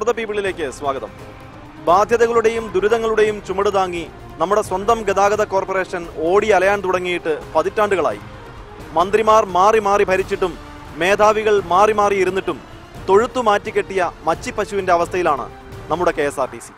For the പീപ്പിളിലേക്ക് സ്വാഗതം. ബാധ്യതകളുടെയും ദുരിതങ്ങളുടെയും ചുമട് താങ്ങി നമ്മുടെ സ്വന്തം ഗതാഗത കോർപ്പറേഷൻ ഓടി അലയാൻ തുടങ്ങിയിട്ട് പതിറ്റാണ്ടുകളായി. മന്ത്രിമാർ മാറി മാറി ഭരിച്ചിട്ടും മേധാവികൾ മാറി മാറി ഇരുന്നിട്ടും തൊഴുത്തു മാറ്റിക്കെട്ടിയ മച്ചിപ്പശുവിന്റെ അവസ്ഥയിലാണ് നമ്മുടെ KSRTC.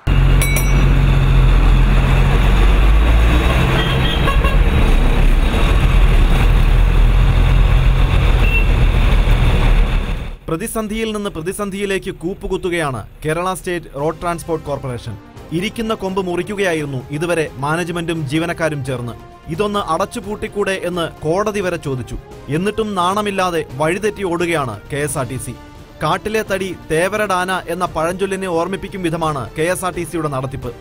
പ്രതിസന്ധിയിൽ നിന്ന് പ്രതിസന്ധിയിലേക്ക് കൂപ്പുകുത്തുകയാണ് Kerala state road transport corporation. ഇരിക്കുന്ന കൊമ്പ് മുറിക്കുകയായിരുന്നു ഇതുവരെ മാനേജ്മെന്റും ജീവനക്കാരും ചേർന്ന്. ഇതൊന്ന് അടച്ചുപൂട്ടിക്കൂടെ എന്ന് കോടതി വരെ ചോദിച്ചു. എന്നിട്ടും നാണമില്ലാതെ വഴിതെറ്റി ഓടുകയാണ് KSRTC. കാട്ടിലെ തടി തേവരടാന എന്ന പഴഞ്ചൊല്ലിനെ ഓർമ്മിപ്പിക്കും വിധമാണ് KSRTCയുടെ നടത്തിപ്പ്.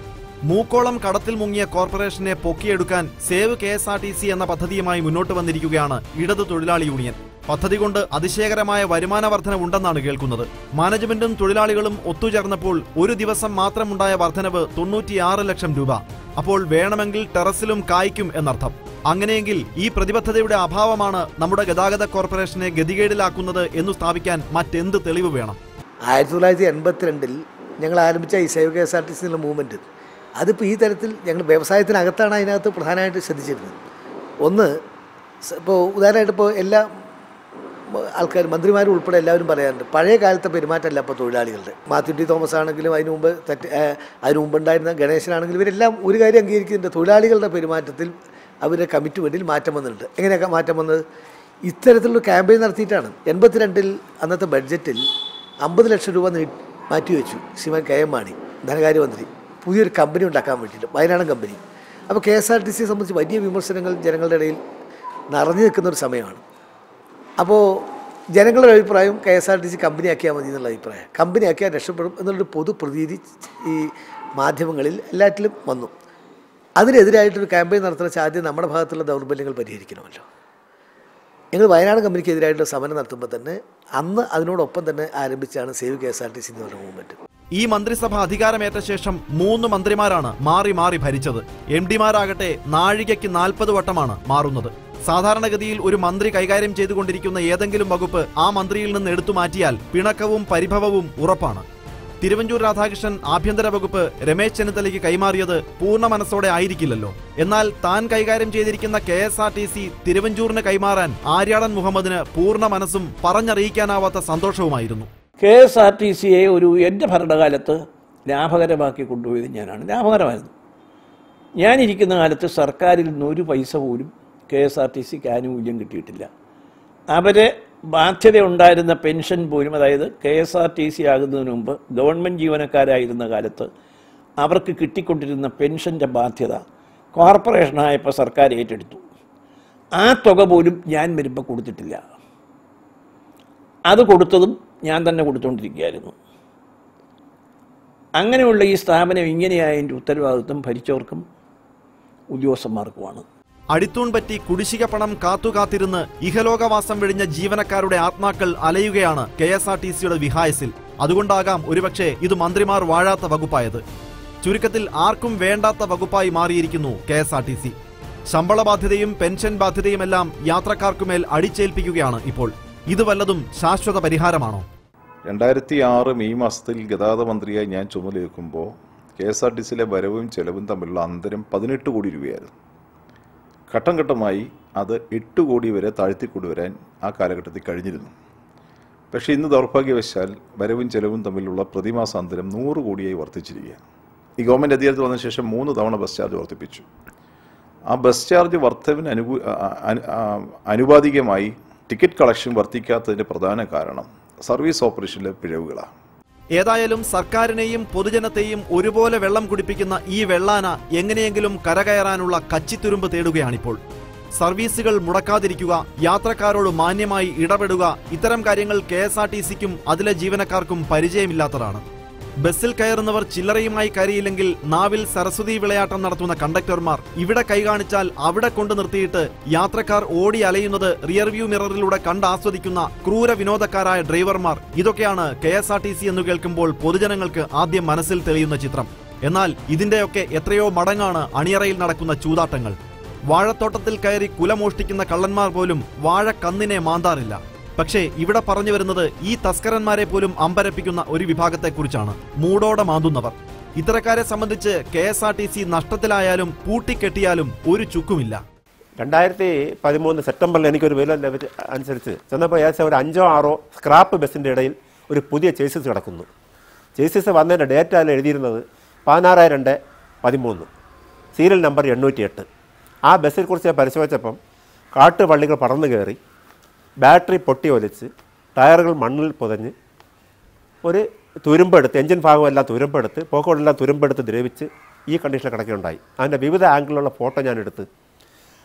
മൂക്കോളം കടത്തിൽ മുങ്ങിയ കോർപ്പറേഷനെ പൊക്കിയെടുക്കാൻ സേവ് KSRTC എന്ന പദ്ധതിയുമായി മുന്നോട്ട് വന്നിരിക്കുകയാണ് ഇടതു തൊഴിലാളി യൂണിയൻ. പദ്ധതി കൊണ്ട് അതിശയകരമായ വരുമാന വർധനവുണ്ടെന്നാണ് കേൾക്കുന്നത്. മാനേജ്മെന്റും തൊഴിലാളികളും ഒത്തുചേർന്നപ്പോൾ ഒരു ദിവസം മാത്രമുണ്ടായ വർധനവ് 96 ലക്ഷം രൂപ. അപ്പോൾ വേണമെങ്കിൽ ടെറസിലും കായ്ക്കും എന്നർത്ഥം. അങ്ങനെയെങ്കിൽ ഈ പ്രതിബദ്ധതയുടെ അഭാവമാണ് നമ്മുടെ ഗതാഗത കോർപ്പറേഷനെ ഗതികേടിലാക്കുന്നത് എന്ന് സ്ഥാപിക്കാൻ മറ്റെന്ത് തെളിവ് വേണം? 1982 ഞങ്ങൾ ആരംഭിച്ച ഈ സേവ് KSRTC എന്നുള്ള മൂവ്മെൻറ്റ്, അതിപ്പോൾ ഈ തരത്തിൽ ഞങ്ങൾ വ്യവസായത്തിനകത്താണ് അതിനകത്ത് പ്രധാനമായിട്ട് ശ്രദ്ധിച്ചിരുന്നത്. ഒന്ന്, ഇപ്പോൾ ഉദാഹരണമായിട്ട് ഇപ്പോൾ എല്ലാ ആൾക്കാർ മന്ത്രിമാരും ഉൾപ്പെടെ എല്ലാവരും പറയാറുണ്ട് പഴയ കാലത്തെ പെരുമാറ്റമല്ല ഇപ്പോൾ തൊഴിലാളികളുടെ. മാത്യു ടി തോമസ് ആണെങ്കിലും അതിനു മുമ്പുണ്ടായിരുന്ന ഗണേശനാണെങ്കിലും ഇവരെല്ലാം ഒരു കാര്യം അംഗീകരിക്കുന്നുണ്ട്, തൊഴിലാളികളുടെ പെരുമാറ്റത്തിൽ അവരുടെ കമ്മിറ്റ്മെൻറ്റിൽ മാറ്റം വന്നിട്ടുണ്ട്. എങ്ങനെയൊക്കെ മാറ്റം വന്നത്? ഇത്തരത്തിലുള്ള ക്യാമ്പയിൻ നടത്തിയിട്ടാണ്. 82 അന്നത്തെ ബഡ്ജറ്റിൽ 50 ലക്ഷം രൂപ മാറ്റിവെച്ചു ശ്രീമാൻ KM മാണി ധനകാര്യമന്ത്രി പുതിയൊരു കമ്പനി ഉണ്ടാക്കാൻ വേണ്ടിയിട്ട്, വയനാടൻ കമ്പനി. അപ്പോൾ KSRTCയെ സംബന്ധിച്ച് വലിയ വിമർശനങ്ങൾ ജനങ്ങളുടെ ഇടയിൽ നിറഞ്ഞു നിൽക്കുന്നൊരു സമയമാണ്. അപ്പോൾ ജനങ്ങളുടെ അഭിപ്രായം KSRTC കമ്പനിയാക്കിയാൽ മതി എന്നുള്ള അഭിപ്രായം, കമ്പനിയാക്കിയാൽ രക്ഷപ്പെടും എന്നുള്ളൊരു പൊതു പ്രതീതി ഈ മാധ്യമങ്ങളിൽ എല്ലാറ്റിലും വന്നു. അതിനെതിരായിട്ടൊരു ക്യാമ്പയിൻ നടത്തുന്ന ആദ്യം നമ്മുടെ ഭാഗത്തുള്ള ദൗർബല്യങ്ങൾ പരിഹരിക്കണമല്ലോ. ഞങ്ങൾ വയനാട് കമ്പനിക്കെതിരായിട്ടുള്ള സമരം നടത്തുമ്പോൾ തന്നെ അന്ന് അതിനോടൊപ്പം തന്നെ ആരംഭിച്ചാണ് സേവ് KSRTC എന്ന് പറഞ്ഞ മൂവ്മെൻറ്റ്. ഈ മന്ത്രിസഭ അധികാരമേറ്റ ശേഷം 3 മന്ത്രിമാരാണ് മാറി മാറി ഭരിച്ചത്. MD മാരാകട്ടെ നാഴികയ്ക്ക് 40 വട്ടമാണ് മാറുന്നത്. സാധാരണഗതിയിൽ ഒരു മന്ത്രി കൈകാര്യം ചെയ്തുകൊണ്ടിരിക്കുന്ന ഏതെങ്കിലും വകുപ്പ് ആ മന്ത്രിയിൽ നിന്ന് എടുത്തു മാറ്റിയാൽ പിണക്കവും പരിഭവവും ഉറപ്പാണ്. തിരുവഞ്ചൂർ രാധാകൃഷ്ണൻ ആഭ്യന്തര വകുപ്പ് രമേശ് ചെന്നിത്തലയ്ക്ക് കൈമാറിയത് പൂർണ്ണ മനസ്സോടെ ആയിരിക്കില്ലല്ലോ. എന്നാൽ താൻ കൈകാര്യം ചെയ്തിരിക്കുന്ന KSRTC തിരുവഞ്ചൂരിന് കൈമാറാൻ ആര്യാടൻ മുഹമ്മദിന് പൂർണ്ണ മനസ്സും പറഞ്ഞറിയിക്കാനാവാത്ത സന്തോഷവുമായിരുന്നു. KSRTCയെ എൻ്റെ ഭരണകാലത്ത് ലാഭകരമാക്കി കൊണ്ടുപോയത് ഞാനാണ്. ലാഭകരമായിരുന്നു. ഞാനിരിക്കുന്ന കാലത്ത് സർക്കാരിൽ നിന്ന് ഒരു പൈസ പോലും KSRTCക്ക് ആനുകൂല്യം കിട്ടിയിട്ടില്ല. അവരെ ബാധ്യത ഉണ്ടായിരുന്ന പെൻഷൻ പോലും, അതായത് KSRTC ആകുന്നതിന് മുമ്പ് ഗവൺമെൻറ് ജീവനക്കാരായിരുന്ന കാലത്ത് അവർക്ക് കിട്ടിക്കൊണ്ടിരുന്ന പെൻഷൻ്റെ ബാധ്യത കോർപ്പറേഷനായപ്പോൾ സർക്കാർ ഏറ്റെടുത്തു. ആ തുക പോലും ഞാൻ വരുമ്പോൾ കൊടുത്തിട്ടില്ല. അത് കൊടുത്തതും ഞാൻ തന്നെ കൊടുത്തുകൊണ്ടിരിക്കുകയായിരുന്നു. അങ്ങനെയുള്ള ഈ സ്ഥാപനം ഇങ്ങനെയായതിൻ്റെ ഉത്തരവാദിത്വം ഭരിച്ചവർക്കും ഉദ്യോഗസ്ഥന്മാർക്കുമാണ്. അടിത്തൂൺ പറ്റി കുടിശ്ശിക പണം കാത്തുകാത്തിരുന്ന് ഇഹലോകവാസം വെടിഞ്ഞ ജീവനക്കാരുടെ ആത്മാക്കൾ അലയുകയാണ് KSRTCയുടെ വിഹായസിൽ. അതുകൊണ്ടാകാം ഒരുപക്ഷെ ഇത് മന്ത്രിമാർ വാഴാത്ത വകുപ്പായത്. ചുരുക്കത്തിൽ ആർക്കും വേണ്ടാത്ത വകുപ്പായി മാറിയിരിക്കുന്നു KSRTC. ശമ്പള ബാധ്യതയും പെൻഷൻ ബാധ്യതയുമെല്ലാം യാത്രക്കാർക്കുമേൽ അടിച്ചേൽപ്പിക്കുകയാണ് ഇപ്പോൾ. ഇത് വല്ലതും ശാശ്വത പരിഹാരമാണോ? 2006 മെയ് മാസത്തിൽ ഗതാഗത മന്ത്രിയായി ഞാൻ ചുമതലയേൽക്കുമ്പോൾ KSRTCയിലെ വരവും ചെലവും തമ്മിലുള്ള അന്തരം 18 കോടി രൂപയായിരുന്നു. ഘട്ടം ഘട്ടമായി അത് 8 കോടി വരെ താഴ്ത്തിക്കൊണ്ടുവരാൻ ആ കാലഘട്ടത്തിൽ കഴിഞ്ഞിരുന്നു. പക്ഷേ ഇന്ന് ദൗർഭാഗ്യവശാൽ വരവും ചെലവും തമ്മിലുള്ള പ്രതിമാസ അന്തരം 100 കോടിയായി വർദ്ധിച്ചിരിക്കുകയാണ്. ഈ ഗവൺമെൻറ് അധികാരത്തിൽ വന്ന ശേഷം 3 തവണ ബസ് ചാർജ് വർദ്ധിപ്പിച്ചു. ആ ബസ് ചാർജ് വർദ്ധവിന് അനുപാതികമായി ടിക്കറ്റ് കളക്ഷൻ വർദ്ധിക്കാത്തതിൻ്റെ പ്രധാന കാരണം സർവീസ് ഓപ്പറേഷനിലെ പിഴവുകളാണ്. ഏതായാലും സർക്കാരിനെയും പൊതുജനത്തെയും ഒരുപോലെ വെള്ളം കുടിപ്പിക്കുന്ന ഈ വെള്ളാന എങ്ങനെയെങ്കിലും കരകയറാനുള്ള കച്ചിത്തുരുമ്പ് തേടുകയാണിപ്പോൾ. സർവീസുകൾ മുടക്കാതിരിക്കുക, യാത്രക്കാരോട് മാന്യമായി ഇടപെടുക, ഇത്തരം കാര്യങ്ങൾ KSRTCക്കും അതിലെ ജീവനക്കാർക്കും പരിചയമില്ലാത്തതാണ്. ബസ്സിൽ കയറുന്നവർ ചില്ലറയുമായി കയറിയില്ലെങ്കിൽ നാവിൽ സരസ്വതി വിളയാട്ടം നടത്തുന്ന കണ്ടക്ടർമാർ, ഇവിടെ കൈകാണിച്ചാൽ അവിടെ കൊണ്ടു നിർത്തിയിട്ട് യാത്രക്കാർ ഓടി അലയുന്നത് റിയർവ്യൂ മിററിലൂടെ കണ്ടാസ്വദിക്കുന്ന ക്രൂര വിനോദക്കാരായ ഡ്രൈവർമാർ, ഇതൊക്കെയാണ് KSRTC എന്ന് കേൾക്കുമ്പോൾ പൊതുജനങ്ങൾക്ക് ആദ്യം മനസ്സിൽ തെളിയുന്ന ചിത്രം. എന്നാൽ ഇതിന്റെയൊക്കെ എത്രയോ മടങ്ങാണ് അണിയറയിൽ നടക്കുന്ന ചൂതാട്ടങ്ങൾ. വാഴത്തോട്ടത്തിൽ കയറി കുല മോഷ്ടിക്കുന്ന കള്ളന്മാർ പോലും വാഴക്കന്നിനെ മാന്താറില്ല. പക്ഷേ ഇവിടെ പറഞ്ഞു വരുന്നത് ഈ തസ്കരന്മാരെ പോലും അമ്പരപ്പിക്കുന്ന ഒരു വിഭാഗത്തെക്കുറിച്ചാണ്. മൂടോടെ മാന്തുന്നവർ. ഇത്തരക്കാരെ സംബന്ധിച്ച് KSRTC നഷ്ടത്തിലായാലും പൂട്ടിക്കെട്ടിയാലും ഒരു ചുക്കുമില്ല. 2013 സെപ്റ്റംബറിൽ എനിക്കൊരു വില ലഭിച്ച അനുസരിച്ച് ചെന്നപ്പോൾ ഏകദേശം ഒരു 5-6 സ്ക്രാപ്പ് ബസ്സിൻ്റെ ഇടയിൽ ഒരു പുതിയ ചേസിസ് കിടക്കുന്നു. ചേസിസ് വന്നതിൻ്റെ ഡേറ്റ് അതിൽ എഴുതിയിരുന്നത് 16/2/13, സീരിയൽ നമ്പർ 808. ആ ബസ്സിനെ കുറിച്ച് ഞാൻ പരിശോധിച്ചപ്പം കാട്ടുപള്ളികൾ പടർന്നു കയറി, ബാറ്ററി പൊട്ടി ഒലിച്ച്, ടയറുകൾ മണ്ണിൽ പുതഞ്ഞ്, ഒരു തുരുമ്പെടുത്ത്, എഞ്ചിൻ ഭാഗമെല്ലാം തുരുമ്പെടുത്ത്, പോക്കോടെല്ലാം തുരുമ്പെടുത്ത് ദ്രവിച്ച് ഈ കണ്ടീഷനിൽ കിടക്കുകയുണ്ടായി. അതിൻ്റെ വിവിധ ആംഗിളിലുള്ള ഫോട്ടോ ഞാൻ എടുത്ത്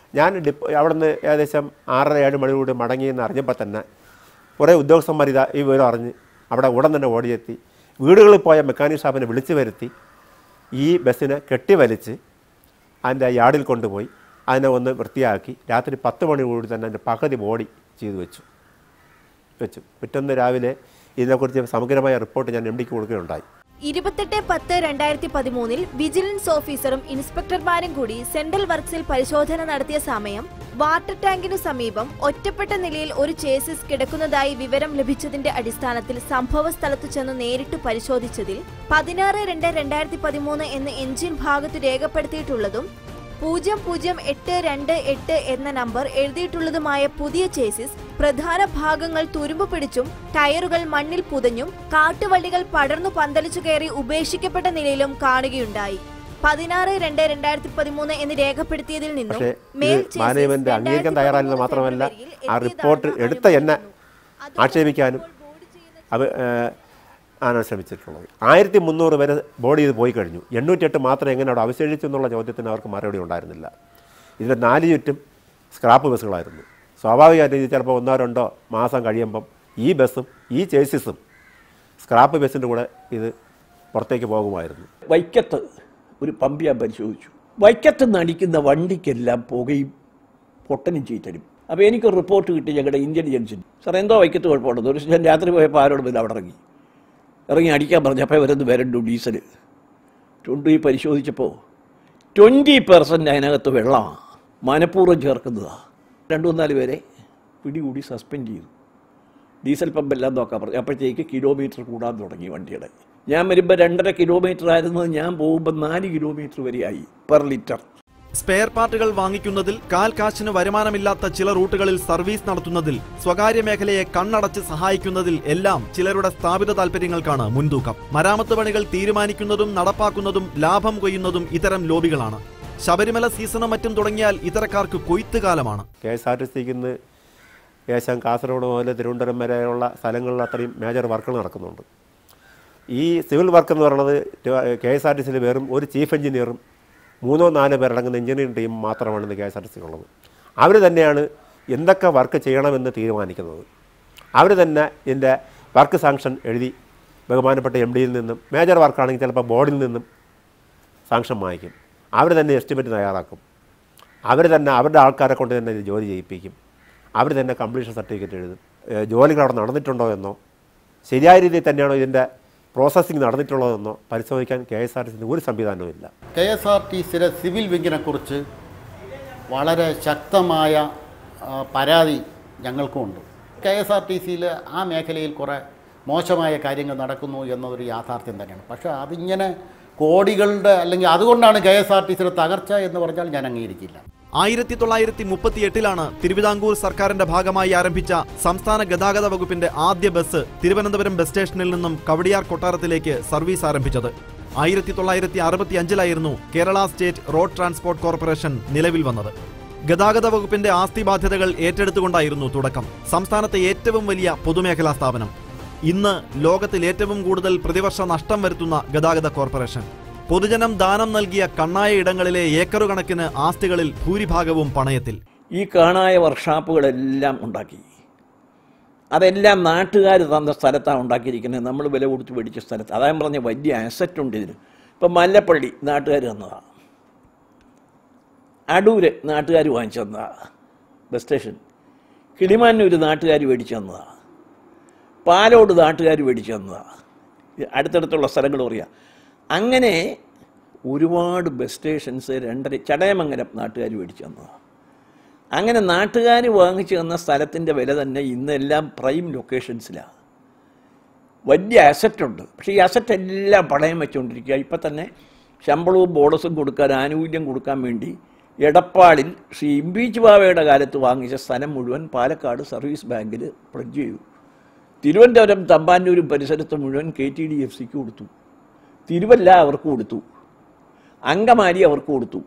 അവിടെ നിന്ന് ഏകദേശം 6-7 മണിയോട് മടങ്ങിയെന്ന് അറിഞ്ഞപ്പോൾ തന്നെ കുറേ ഉദ്യോഗസ്ഥന്മാർ ഈ വിവരം അറിഞ്ഞ് അവിടെ ഉടൻ തന്നെ ഓടിയെത്തി വീടുകളിൽ പോയ മെക്കാനിക് ഷാപ്പിനെ വിളിച്ചു വരുത്തി ഈ ബസ്സിനെ കെട്ടിവലിച്ച് അതിൻ്റെ യാർഡിൽ കൊണ്ടുപോയി അതിനെ ഒന്ന് വൃത്തിയാക്കി രാത്രി 10 മണിയോട് തന്നെ അതിൻ്റെ പകുതി ബോഡി ചെയ്തു വെച്ചു. പിറ്റേന്ന് രാവിലെ ഇതിനെക്കുറിച്ച് സമഗ്രമായ റിപ്പോർട്ട് ഞാൻ MD ക്ക് കൊടുക്കുകയുണ്ടായി. 28/10/2013 വിജിലൻസ് ഓഫീസറും ഇൻസ്പെക്ടർമാരും കൂടി സെൻട്രൽ വർക്സിൽ പരിശോധന നടത്തിയ സമയം വാട്ടർ ടാങ്കിനു സമീപം ഒറ്റപ്പെട്ട നിലയിൽ ഒരു ചേസിസ് കിടക്കുന്നതായി വിവരം ലഭിച്ചതിന്റെ അടിസ്ഥാനത്തിൽ സംഭവ സ്ഥലത്ത് ചെന്ന് നേരിട്ട് പരിശോധിച്ചതിൽ 16/2/2013 എന്ന എഞ്ചിൻ ഭാഗത്ത് രേഖപ്പെടുത്തിയിട്ടുള്ളതും 008228 എന്ന നമ്പർ എഴുതിയിട്ടുള്ളതുമായ പുതിയ ചേസിസ് പ്രധാന ഭാഗങ്ങൾ തുരുമ്പ് പിടിച്ചും ടയറുകൾ മണ്ണിൽ പുതഞ്ഞും കാട്ടുവള്ളികൾ പടർന്നു പന്തലിച്ചു കയറി ഉപേക്ഷിക്കപ്പെട്ട നിലയിലും കാണുകയുണ്ടായി. 16/2/2013 എന്ന് രേഖപ്പെടുത്തിയതിൽ നിന്നും മാനേജ്മെന്റ് അംഗീകരിക്കാൻ തയ്യാറായില്ലെന്ന് മാത്രമല്ല ആ റിപ്പോർട്ട് എടുത്ത എന്നെ ആക്ഷേപിക്കാനും ആണ് ശ്രമിച്ചിട്ടുള്ളത്. 1300 വരെ ബോഡി ഇത് പോയി കഴിഞ്ഞു. 808 മാത്രം എങ്ങനെ അവിടെ അവശേഷിച്ചു എന്നുള്ള ചോദ്യത്തിന് അവർക്ക് മറുപടി ഉണ്ടായിരുന്നില്ല. ഇതിൻ്റെ 4 ചുറ്റും സ്ക്രാപ്പ് ബസ്സുകളായിരുന്നു. സ്വാഭാവികമായിട്ടും ഇത് ചിലപ്പോൾ 1-2 മാസം കഴിയുമ്പം ഈ ബസ്സും ഈ ചേസിസും സ്ക്രാപ്പ് ബസ്സിൻ്റെ കൂടെ ഇത് പുറത്തേക്ക് പോകുമായിരുന്നു. വൈക്കത്ത് ഒരു പമ്പ് ഞാൻ പരിശോധിച്ചു. വൈക്കത്ത് നിന്ന് അടിക്കുന്ന വണ്ടിക്കെല്ലാം പുകയും പൊട്ടനും ചീറ്റലും. അപ്പോൾ എനിക്കൊരു റിപ്പോർട്ട് കിട്ടി ഞങ്ങളുടെ ഇൻ്റലിജൻസിന്. സാർ എന്തോ വൈക്കത്ത് കുഴപ്പമുണ്ടെന്ന്. ഒരു ഞാൻ രാത്രി പോയപ്പോൾ ആരോട് പിന്നെ അവിടെ ഇറങ്ങി അടിക്കാൻ പറഞ്ഞു. അപ്പോൾ ഇവരൊന്ന് വരണ്ടു ഡീസൽ കൊണ്ടുപോയി പരിശോധിച്ചപ്പോൾ 20% അതിനകത്ത് വെള്ളമാണ്, മനഃപൂർവ്വം ചേർക്കുന്നതാണ്. 2-4 പേരെ പിടികൂടി സസ്പെൻഡ് ചെയ്തു. ഡീസൽ പമ്പെല്ലാം നോക്കാൻ പറഞ്ഞു. അപ്പോഴത്തേക്ക് കിലോമീറ്റർ കൂടാൻ തുടങ്ങി വണ്ടിയുടെ. ഞാൻ വരുമ്പോൾ 2.5 കിലോമീറ്റർ ആയിരുന്നത് ഞാൻ പോകുമ്പോൾ 4 കിലോമീറ്റർ വരെയായി പെർ ലിറ്റർ. സ്പെയർ പാർട്ടുകൾ വാങ്ങിക്കുന്നതിൽ കാൽ കാശിന് വരുമാനമില്ലാത്ത ചില റൂട്ടുകളിൽ സർവീസ് നടത്തുന്നതിൽ, സ്വകാര്യ മേഖലയെ കണ്ണടച്ച് സഹായിക്കുന്നതിൽ എല്ലാം ചിലരുടെ സ്ഥാപിത താൽപര്യങ്ങൾക്കാണ് മുൻതൂക്കം. മരാമത്ത് പണികൾ തീരുമാനിക്കുന്നതും നടപ്പാക്കുന്നതും ലാഭം കൊയ്യുന്നതും ഇത്തരം ലോബികളാണ്. ശബരിമല സീസണും മറ്റും തുടങ്ങിയാൽ ഇത്തരക്കാർക്ക് കൊയ്ത്തുകാലമാണ്. KSRTCക്ക് ഇന്ന് ഏകദേശം കാസർഗോഡ് മുതൽ തിരുവനന്തപുരം വരെയുള്ള സ്ഥലങ്ങളിൽ അത്രയും മേജർ വർക്കുകൾ നടക്കുന്നുണ്ട്. ഈ സിവിൽ വർക്ക് എന്ന് പറയുന്നത് KSRTCയിൽ വെറും ഒരു ചീഫ് എഞ്ചിനീയറും 3-4 പേരടങ്ങുന്ന എഞ്ചിനീയറിംഗ് ടീം മാത്രമാണ് ഇന്ന് KSRTCക്കുള്ളത്. അവർ തന്നെയാണ് എന്തൊക്കെ വർക്ക് ചെയ്യണമെന്ന് തീരുമാനിക്കുന്നത്. അവർ തന്നെ ഇതിൻ്റെ വർക്ക് സാങ്ഷൻ എഴുതി ബഹുമാനപ്പെട്ട MDയിൽ നിന്നും, മേജർ വർക്കാണെങ്കിൽ ചിലപ്പോൾ ബോർഡിൽ നിന്നും സാങ്ഷൻ വാങ്ങിക്കും. അവർ തന്നെ എസ്റ്റിമേറ്റ് തയ്യാറാക്കും. അവർ തന്നെ അവരുടെ ആൾക്കാരെ കൊണ്ട് തന്നെ ഇത് ജോലി ചെയ്യിപ്പിക്കും. അവർ തന്നെ കംപ്ലീഷൻ സർട്ടിഫിക്കറ്റ് എഴുതും. ജോലികൾ അവിടെ നടന്നിട്ടുണ്ടോ എന്നോ ശരിയായ രീതിയിൽ തന്നെയാണോ ഇതിൻ്റെ പ്രോസസ്സിംഗ് നടന്നിട്ടുള്ളതെന്നോ പരിശോധിക്കാൻ KSRTCന് ഒരു സംവിധാനവും ഇല്ല. KSRTCയിലെ സിവിൽ വിങ്ങിനെക്കുറിച്ച് വളരെ ശക്തമായ പരാതി ഞങ്ങൾക്കുമുണ്ട്. KSRTCയിൽ ആ മേഖലയിൽ കുറേ മോശമായ കാര്യങ്ങൾ നടക്കുന്നു എന്നതൊരു യാഥാർത്ഥ്യം തന്നെയാണ്. പക്ഷേ അതിങ്ങനെ കോടികളുടെ അല്ലെങ്കിൽ അതുകൊണ്ടാണ് KSRTCയുടെ തകർച്ച എന്ന് പറഞ്ഞാൽ ഞാൻ അംഗീകരിക്കില്ല. 1938 തിരുവിതാംകൂർ സർക്കാരിന്റെ ഭാഗമായി ആരംഭിച്ച സംസ്ഥാന ഗതാഗത വകുപ്പിന്റെ ആദ്യ ബസ് തിരുവനന്തപുരം ബസ് സ്റ്റേഷനിൽ നിന്നും കവടിയാർ കൊട്ടാരത്തിലേക്ക് സർവീസ് ആരംഭിച്ചത്. 1965 Kerala state road transport corporation നിലവിൽ വന്നത്. ഗതാഗത വകുപ്പിന്റെ ആസ്തി ബാധ്യതകൾ ഏറ്റെടുത്തുകൊണ്ടായിരുന്നു തുടക്കം. സംസ്ഥാനത്തെ ഏറ്റവും വലിയ പൊതുമേഖലാ സ്ഥാപനം. ഇന്ന് ലോകത്തിൽ ഏറ്റവും കൂടുതൽ പ്രതിവർഷ നഷ്ടം വരുത്തുന്ന ഗതാഗത കോർപ്പറേഷൻ. പൊതുജനം ദാനം നൽകിയ കണ്ണായ ഇടങ്ങളിലെ ഏക്കറുകണക്കിന് ആസ്തികളിൽ ഭൂരിഭാഗവും പണയത്തിൽ. ഈ കാണായ വർക്ക്ഷോപ്പുകളെല്ലാം ഉണ്ടാക്കി. അതെല്ലാം നാട്ടുകാർ തന്ന സ്ഥലത്താണ് ഉണ്ടാക്കിയിരിക്കുന്നത്. നമ്മൾ വില കൊടുത്ത് മേടിച്ച സ്ഥലത്ത്. അതായത് പറഞ്ഞ വലിയ അസറ്റ് ഉണ്ട് ഇതിന്. ഇപ്പം മല്ലപ്പള്ളി നാട്ടുകാർ തന്നതാണ്. അടൂര് നാട്ടുകാർ വാങ്ങിച്ചു തന്നതാണ് ബസ് സ്റ്റേഷൻ. കിളിമാനൂർ നാട്ടുകാർ മേടിച്ചു തന്നതാണ്. പാലോട് നാട്ടുകാർ മേടിച്ചു തന്നതാണ്. അടുത്തടുത്തുള്ള സ്ഥലങ്ങൾ പറയാം. അങ്ങനെ ഒരുപാട് ബസ് സ്റ്റേഷൻസ് ചടയമംഗലം നാട്ടുകാർ മേടിച്ചു തന്നതാണ്. അങ്ങനെ നാട്ടുകാർ വാങ്ങിച്ചു തന്ന സ്ഥലത്തിൻ്റെ വില തന്നെ ഇന്നെല്ലാം പ്രൈം ലൊക്കേഷൻസിലാണ്. വലിയ അസറ്റുണ്ട്. പക്ഷേ ഈ അസറ്റ് എല്ലാം പണയം വെച്ചുകൊണ്ടിരിക്കുക. ഇപ്പം തന്നെ ശമ്പളവും ബോണസും കൊടുക്കാൻ, ആനുകൂല്യം കൊടുക്കാൻ വേണ്ടി എടപ്പാളിൽ ശ്രീ ഇംപീച്ച് ബാവയുടെ കാലത്ത് വാങ്ങിച്ച സ്ഥലം മുഴുവൻ പാലക്കാട് സർവീസ് ബാങ്കിൽ പ്ലഡ്ജ് ചെയ്തു. തിരുവനന്തപുരം തമ്പാനൂരും പരിസരത്ത് മുഴുവൻ KTDFCക്ക് കൊടുത്തു. തിരുവല്ല അവർക്ക് കൊടുത്തു. അങ്കമാലി അവർക്ക് കൊടുത്തു.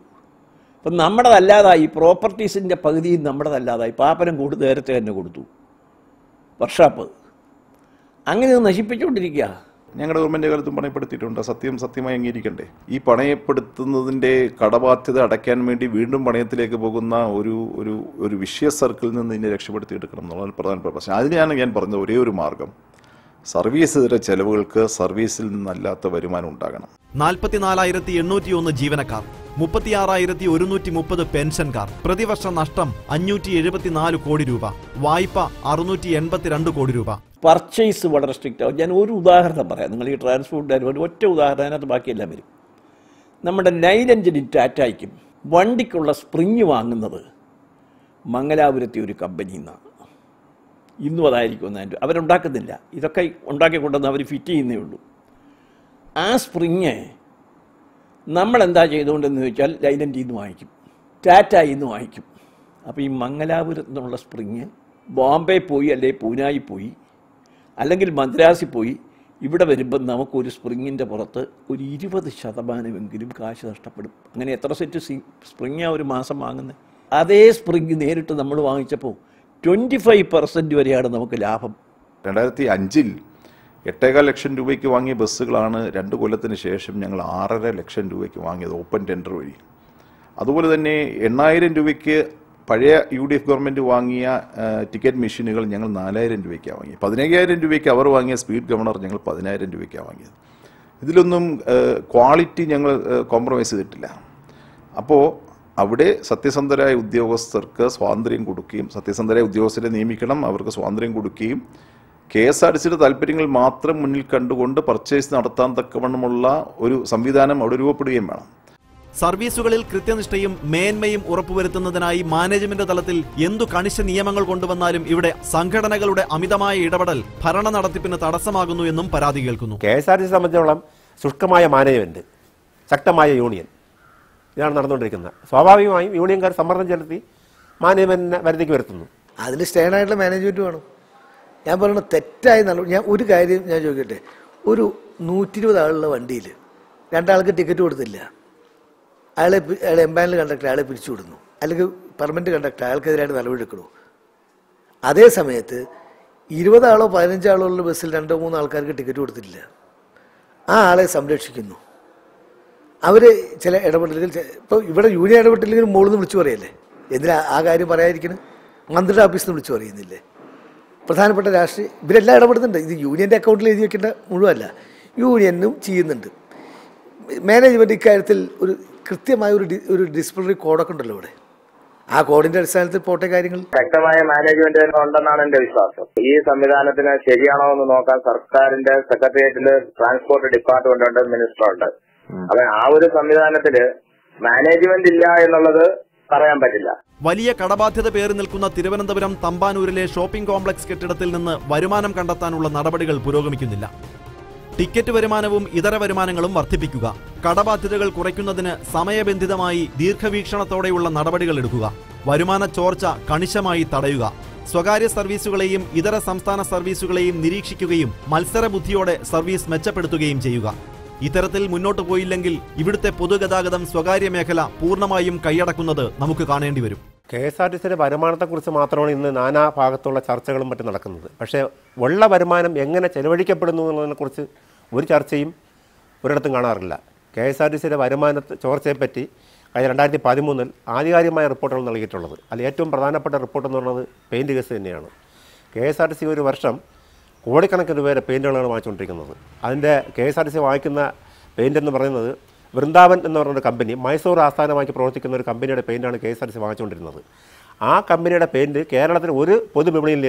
അപ്പം നമ്മുടേതല്ലാതായി. പ്രോപ്പർട്ടീസിൻ്റെ പകുതിയും നമ്മുടേതല്ലാതായി. പാപ്പനം കൂട് നേരത്തെ തന്നെ കൊടുത്തു. വർഷാപ്പ് അങ്ങനെ നശിപ്പിച്ചുകൊണ്ടിരിക്കുക. ഞങ്ങളുടെ ഗവൺമെൻറ് കാലത്തും പണയപ്പെടുത്തിയിട്ടുണ്ട്. സത്യമായി അംഗീകരിക്കണ്ടേ? ഈ പണയപ്പെടുത്തുന്നതിൻ്റെ കടബാധ്യത അടയ്ക്കാൻ വേണ്ടി വീണ്ടും പണയത്തിലേക്ക് പോകുന്ന ഒരു വിഷ്യസ് സർക്കിളിൽ നിന്ന് ഇതിനെ രക്ഷപ്പെടുത്തിയെടുക്കണം എന്നുള്ളതാണ് പ്രധാനപ്പെട്ട പ്രശ്നം. അതിനാണ് ഞാൻ പറഞ്ഞ ഒരേ ഒരു മാർഗം, സർവീസ് ഇതര ചെലവുകൾക്ക് സർവീസിൽ നിന്നല്ലാത്ത വരുമാനം ഉണ്ടാകണം. 44,801 ജീവനക്കാർ, 36,130 പെൻഷൻകാർ, പ്രതിവർഷ നഷ്ടം 574 കോടി രൂപ, വായ്പ 682 കോടി രൂപ. പർച്ചേസ് വളരെ സ്ട്രിക്റ്റ് ആവും. ഞാൻ ഒരു ഉദാഹരണം പറയാം. നിങ്ങൾ ഈ ട്രാൻസ്പോർട്ട് ഒറ്റ ഉദാഹരണം, അതിനകത്ത് ബാക്കിയെല്ലാം വരും. നമ്മുടെ ലൈൻ എഞ്ചിനും ടാറ്റായ്ക്കും വണ്ടിക്കുള്ള സ്പ്രിങ് വാങ്ങുന്നത് മംഗലാപുരത്തെ ഒരു കമ്പനിയിൽ നിന്നാണ്. ഇന്നും അതായിരിക്കും. അവരുണ്ടാക്കുന്നില്ല. ഇതൊക്കെ ഉണ്ടാക്കിക്കൊണ്ടുവന്ന് അവർ ഫിറ്റ് ചെയ്യുന്നേ ഉള്ളൂ. ആ സ്പ്രിങ് നമ്മളെന്താ ചെയ്തുകൊണ്ടെന്ന് ചോദിച്ചാൽ ലൈലൻഡിൽ നിന്ന് വാങ്ങിക്കും, ടാറ്റയിൽ നിന്ന് വാങ്ങിക്കും. അപ്പോൾ ഈ മംഗലാപുരത്ത് നിന്നുള്ള സ്പ്രിങ് ബോംബെ പോയി, അല്ലെങ്കിൽ പൂനായിൽ പോയി, അല്ലെങ്കിൽ മദ്രാസിൽ പോയി ഇവിടെ വരുമ്പം നമുക്കൊരു സ്പ്രിങ്ങിൻ്റെ പുറത്ത് ഒരു 20% കാശ് നഷ്ടപ്പെടും. അങ്ങനെ എത്ര സെറ്റ് സ്പ്രിങ്ങാണ് ഒരു മാസം വാങ്ങുന്നത്? അതേ സ്പ്രിങ് നേരിട്ട് നമ്മൾ വാങ്ങിച്ചപ്പോൾ 25% വരെയാണ് നമുക്ക് ലാഭം. 2005 8.25 ലക്ഷം രൂപയ്ക്ക് വാങ്ങിയ ബസ്സുകളാണ് 2 കൊല്ലത്തിന് ശേഷം ഞങ്ങൾ 6.5 ലക്ഷം രൂപയ്ക്ക് വാങ്ങിയത് ഓപ്പൺ ടെൻഡർ വഴി. അതുപോലെ തന്നെ 8,000 രൂപയ്ക്ക് പഴയ UDF ഗവൺമെൻറ് വാങ്ങിയ ടിക്കറ്റ് മെഷീനുകൾ ഞങ്ങൾ 4,000 രൂപയ്ക്കാണ് വാങ്ങിയത്. 15,000 രൂപയ്ക്ക് അവർ വാങ്ങിയ സ്പീഡ് ഗവർണർ ഞങ്ങൾ 10,000 രൂപയ്ക്കാണ് വാങ്ങിയത്. ഇതിലൊന്നും ക്വാളിറ്റി ഞങ്ങൾ കോംപ്രമൈസ് ചെയ്തിട്ടില്ല. അപ്പോൾ അവിടെ സത്യസന്ധരായ ഉദ്യോഗസ്ഥർക്ക് സ്വാതന്ത്ര്യം കൊടുക്കുകയും, സത്യസന്ധരായ ഉദ്യോഗസ്ഥരെ നിയമിക്കണം, അവർക്ക് സ്വാതന്ത്ര്യം കൊടുക്കുകയും KSRTCയുടെ താല്പര്യങ്ങൾ മാത്രം മുന്നിൽ കണ്ടുകൊണ്ട് പർച്ചേസ് നടത്താൻ തക്കവണ്ണമുള്ള ഒരു സംവിധാനം അവിടെ രൂപപ്പെടുകയും വേണം. സർവീസുകളിൽ കൃത്യനിഷ്ഠയും മേന്മയും ഉറപ്പുവരുത്തുന്നതിനായി മാനേജ്മെന്റ് തലത്തിൽ എന്തു കണിശ നിയമങ്ങൾ കൊണ്ടുവന്നാലും ഇവിടെ സംഘടനകളുടെ അമിതമായ ഇടപെടൽ ഭരണ നടത്തിപ്പിന് തടസ്സമാകുന്നു എന്നും പരാതി കേൾക്കുന്നു. KSRTC സംബന്ധിച്ചോളം ശുഷ്കമായ മാനേജ്മെന്റ്, ശക്തമായ യൂണിയൻ, ഇതാണ് നടന്നുകൊണ്ടിരിക്കുന്നത്. സ്വാഭാവികമായും യൂണിയൻകാർ സമ്മർദ്ദം ചെലുത്തി മാനേജ്മെന്റിനെ വരുതിക്ക് വരുത്തുന്നു. അതിന് സ്റ്റേണായിട്ടുള്ള മാനേജ്മെന്റ് വേണം. ഞാൻ പറയുന്നത് തെറ്റായി നല്ല. ഞാൻ ഒരു കാര്യം ഞാൻ ചോദിക്കട്ടെ, ഒരു 120 ആളുള്ള വണ്ടിയിൽ 2 ആൾക്ക് ടിക്കറ്റ് കൊടുത്തില്ല, അയാളെ എംപാനൽ കണ്ടക്ടർ അയാളെ പിരിച്ചുവിടുന്നു, അല്ലെങ്കിൽ പെർമനന്റ് കണ്ടക്ടർ അയാൾക്കെതിരായിട്ട് നടപടിയെടുക്കണു. അതേ സമയത്ത് 20 ആളോ 15 ആളോ ഉള്ള ബസ്സിൽ 2-3 ആൾക്കാർക്ക് ടിക്കറ്റ് കൊടുത്തിട്ടില്ല, ആ ആളെ സംരക്ഷിക്കുന്നു. അവർ ചില ഇടപെടലുകൾ, ഇപ്പോൾ ഇവിടെ യൂണിയൻ ഇടപെട്ടില്ലെങ്കിൽ മുകളിൽ നിന്ന് വിളിച്ചു പറയല്ലേ, എന്തിനാ ആ കാര്യം പറയാതിരിക്കണം? മന്ത്രിയുടെ ഓഫീസിൽ നിന്ന് വിളിച്ചു പറയുന്നില്ലേ? പ്രധാനപ്പെട്ട രാഷ്ട്രീയ ഇവരെല്ലാം ഇടപെടുന്നുണ്ട്. ഇത് യൂണിയൻ്റെ അക്കൗണ്ടിൽ എഴുതി വെക്കേണ്ട മുഴുവല്ല, യൂണിയനും ചെയ്യുന്നുണ്ട്. മാനേജ്മെൻറ്റ് ഇക്കാര്യത്തിൽ ഒരു കൃത്യമായ ഒരു ഡിസിപ്ലിനറി കോഡൊക്കെ ഉണ്ടല്ലോ ഇവിടെ. ആ കോഡിന്റെ അടിസ്ഥാനത്തിൽ പോട്ടെ കാര്യങ്ങൾ. ശക്തമായ മാനേജ്മെന്റ് ഉണ്ടെന്നാണ് എന്റെ വിശ്വാസം. ഈ സംവിധാനത്തിന് ശരിയാണോ എന്ന് നോക്കാൻ സർക്കാരിന്റെ സെക്രട്ടേറിയറ്റില് ട്രാൻസ്പോർട്ട് ഡിപ്പാർട്ട്മെന്റ് ഉണ്ട്, മിനിസ്റ്റർ ഉണ്ട്. അപ്പൊ ആ ഒരു സംവിധാനത്തില് മാനേജ്മെന്റ് ഇല്ല എന്നുള്ളത് പറയാൻ പറ്റില്ല. വലിയ കടബാധ്യത പേറി നിൽക്കുന്ന തിരുവനന്തപുരം തമ്പാനൂരിലെ ഷോപ്പിംഗ് കോംപ്ലക്സ് കെട്ടിടത്തിൽ നിന്ന് വരുമാനം കണ്ടെത്താനുള്ള നടപടികൾ പുരോഗമിക്കുന്നില്ല. ടിക്കറ്റ് വരുമാനവും ഇതര വരുമാനങ്ങളും വർദ്ധിപ്പിക്കുക, കടബാധ്യതകൾ കുറയ്ക്കുന്നതിന് സമയബന്ധിതമായി ദീർഘവീക്ഷണത്തോടെയുള്ള നടപടികൾ എടുക്കുക, വരുമാന ചോർച്ച കണിശമായി തടയുക, സ്വകാര്യ സർവീസുകളെയും ഇതര സംസ്ഥാന സർവീസുകളെയും നിരീക്ഷിക്കുകയും മത്സരബുദ്ധിയോടെ സർവീസ് മെച്ചപ്പെടുത്തുകയും ചെയ്യുക. ഇത്തരത്തിൽ മുന്നോട്ടു പോയില്ലെങ്കിൽ ഇവിടുത്തെ പൊതുഗതാഗതം സ്വകാര്യ മേഖല പൂർണ്ണമായും കൈയടക്കുന്നത് നമുക്ക് കാണേണ്ടി വരും. KSRTCയുടെ വരുമാനത്തെക്കുറിച്ച് മാത്രമാണ് ഇന്ന് നാനാ ഭാഗത്തുള്ള ചർച്ചകളും മറ്റും നടക്കുന്നത്. പക്ഷേ ഉള്ള വരുമാനം എങ്ങനെ ചെലവഴിക്കപ്പെടുന്നു എന്നതിനെക്കുറിച്ച് ഒരു ചർച്ചയും ഒരിടത്തും കാണാറില്ല. KSRTCയുടെ വരുമാന ചോർച്ചയെപ്പറ്റി കഴിഞ്ഞ 2013 ആധികാരികമായ റിപ്പോർട്ടുകൾ നൽകിയിട്ടുള്ളത്. അതിൽ ഏറ്റവും പ്രധാനപ്പെട്ട റിപ്പോർട്ട് എന്ന് പറയുന്നത് പെയിൻറ്റ് കേസ് തന്നെയാണ്. KSRTC ഒരു വർഷം കോടിക്കണക്കിന് രൂപയുടെ പെയിൻറ്റുകളാണ് വാങ്ങിച്ചുകൊണ്ടിരിക്കുന്നത്. അതിൻ്റെ KSRTC വാങ്ങിക്കുന്ന പെയിൻ്റ് എന്ന് പറയുന്നത് വൃന്ദാവൻ എന്ന് പറയുന്ന കമ്പനി, മൈസൂർ ആസ്ഥാനമാക്കി പ്രവർത്തിക്കുന്ന ഒരു കമ്പനിയുടെ പെയിൻ്റാണ് KSRTC വാങ്ങിച്ചുകൊണ്ടിരുന്നത്. ആ കമ്പനിയുടെ പെയിൻറ്റ് കേരളത്തിൽ ഒരു പൊതുവിപണിയിൽ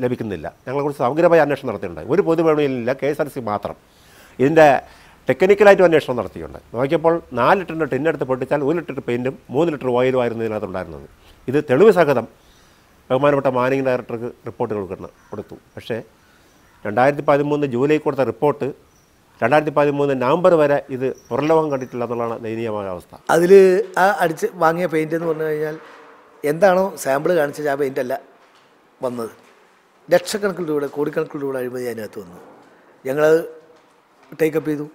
ലഭിക്കുന്നില്ല. ഞങ്ങളെക്കുറിച്ച് സമഗ്രമായ അന്വേഷണം നടത്തിയിട്ടുണ്ടായി. ഒരു പൊതുവിപണിയിലില്ല, KSRTC മാത്രം. ഇതിൻ്റെ ടെക്നിക്കലായിട്ടും അന്വേഷണം നടത്തിയിട്ടുണ്ട്. നോക്കിയപ്പോൾ 4 ലിറ്ററിൻ്റെ ടിന്നെടുത്ത് പൊട്ടിച്ചാൽ 1 ലിറ്റർ പെയിൻറ്റും 3 ലിറ്റർ ഓയിലും ആയിരുന്നു ഇതിനകത്തുണ്ടായിരുന്നത്. ഇത് തെളിവ് സഹിതം ബഹുമാനപ്പെട്ട മാനേജിംഗ് ഡയറക്ടർക്ക് റിപ്പോർട്ട് കൊടുത്തു. പക്ഷേ 2013 ജൂലൈ കൊടുത്ത റിപ്പോർട്ട് 2013 നവംബർ വരെ ഇത് പുറലോകം കണ്ടിട്ടില്ല എന്നുള്ളതാണ് ദയനീയമായ അവസ്ഥ. അതിൽ ആ അടിച്ച് വാങ്ങിയ പെയിൻ്റ് എന്ന് പറഞ്ഞു കഴിഞ്ഞാൽ എന്താണോ സാമ്പിൾ കാണിച്ചത് ആ പെയിൻ്റ് അല്ല വന്നത്. ലക്ഷക്കണക്കിന് രൂപയുടെ കോടിക്കണക്കിന് രൂപയുടെ അഴിമതി അതിനകത്ത് വന്നു. ഞങ്ങളത് ടേക്കപ്പ് ചെയ്തു